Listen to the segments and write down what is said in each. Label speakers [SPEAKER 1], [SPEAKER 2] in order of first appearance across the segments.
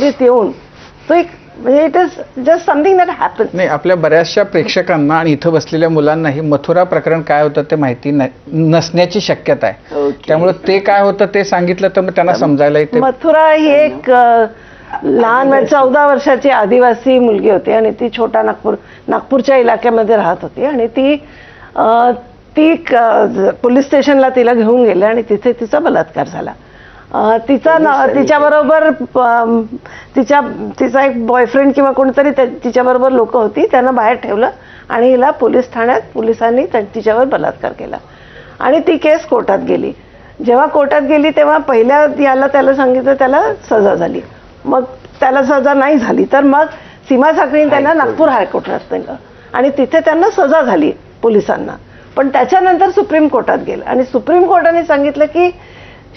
[SPEAKER 1] एकत्रित येऊन तो एक म्हणजे it is just something that happen.
[SPEAKER 2] नाही, आपल्या बऱ्याचशा प्रेक्षकांना आणि इथं बसलेल्या मुलांनाही मथुरा प्रकरण काय होतं ते माहिती नसण्याची शक्यता आहे. त्यामुळे ते काय होतं ते सांगितलं तर मग त्यांना समजायला येते.
[SPEAKER 1] मथुरा ही एक लहान 14 वर्षाची आदिवासी मुलगी होती आणि ती छोटा नागपूरच्या इलाक्यामध्ये राहत होती आणि ती पोलीस स्टेशनला तिला घेऊन गेले आणि तिथे तिचा बलात्कार झाला. तिच्याबरोबर तिचा एक बॉयफ्रेंड किंवा कोणतरी तिच्याबरोबर लोक होती, त्यांना बाहेर ठेवलं आणि हिला पोलीस ठाण्यात पोलिसांनी तिच्यावर बलात्कार केला आणि ती केस कोर्टात गेली. जेव्हा कोर्टात गेली तेव्हा पहिल्या त्याला सांगितलं त्याला सजा झाली. मग त्याला सजा नाही झाली तर मग सीमा साखळीने त्यांना नागपूर हायकोर्टात नेलं आणि तिथे त्यांना सजा झाली पोलिसांना. पण त्याच्यानंतर सुप्रीम कोर्टात गेलं आणि सुप्रीम कोर्टाने सांगितलं की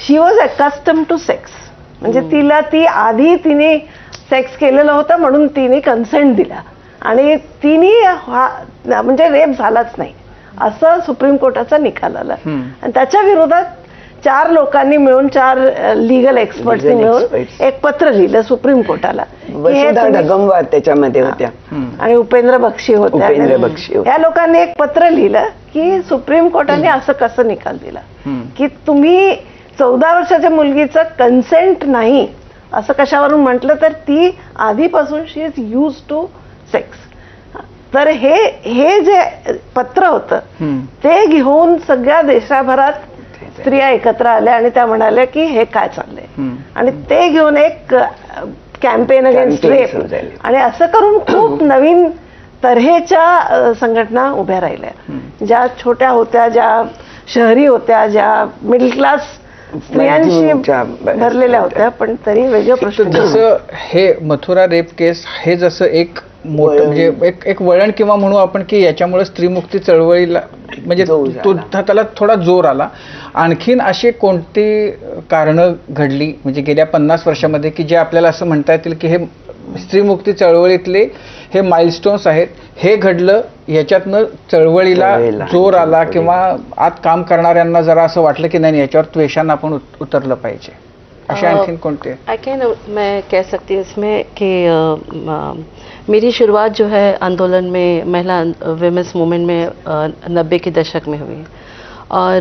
[SPEAKER 1] शी वॉज अकस्टम टू सेक्स, म्हणजे तिने सेक्स केलेलं होतं म्हणून तिने कन्सेंट दिला आणि तिने म्हणजे रेप झालाच नाही असं सुप्रीम कोर्टाचा निकाल आला. आणि त्याच्या विरोधात 4 लोकांनी मिळून 4 लिगल एक्सपर्ट्सनी मिळून एक पत्र लिहिलं सुप्रीम कोर्टाला.
[SPEAKER 3] त्याच्यामध्ये होत्या
[SPEAKER 1] आणि उपेंद्र बक्षी होत्या. या लोकांनी एक पत्र लिहिलं की सुप्रीम कोर्टाने असं कसं निकाल दिला की तुम्ही 14 वर्षाच्या मुलगीचं कन्सेंट नाही असं कशावरून म्हटलं तर ती आधीपासून शी इज यूज टू सेक्स. तर हे जे पत्र होतं ते घेऊन सगळ्या देशाभरात स्त्रिया एकत्र आल्या आणि त्या म्हणाल्या की हे काय चाललंय आणि ते घेऊन एक कॅम्पेन अगेन्स्ट रेप आणि असं करून खूप नवीन तऱ्हेच्या संघटना उभ्या राहिल्या, ज्या छोट्या होत्या, ज्या शहरी होत्या, ज्या मिडल क्लास स्त्रियांशी भरलेल्या होत्या, पण तरी वेगळं प्रश्न.
[SPEAKER 2] जसं हे मथुरा रेप केस हे जसं एक मोठं म्हणजे एक वळण किंवा म्हणू आपण की याच्यामुळे स्त्रीमुक्ती चळवळीला म्हणजे त्याला थोडा जोर आला. आणखीन अशी कोणती कारणं घडली म्हणजे गेल्या 50 वर्षामध्ये की जे आपल्याला असं म्हणता येतील की हे स्त्रीमुक्ती चळवळीतले हे माइलस्टोन्स आहेत, हे घडलं ह्याच्यातनं चळवळीला जोर आला किंवा आत काम करणाऱ्यांना जरा असं वाटलं की नाही याच्यावर त्वेषानं आपण उतरलं पाहिजे, अशा आणखीन कोणते?
[SPEAKER 4] मैं कह सकती हूँ इसमें कि मेरी शुरुआत जो है आंदोलन में महिला विमेंस मूवमेंट में 90 के दशक में हुई और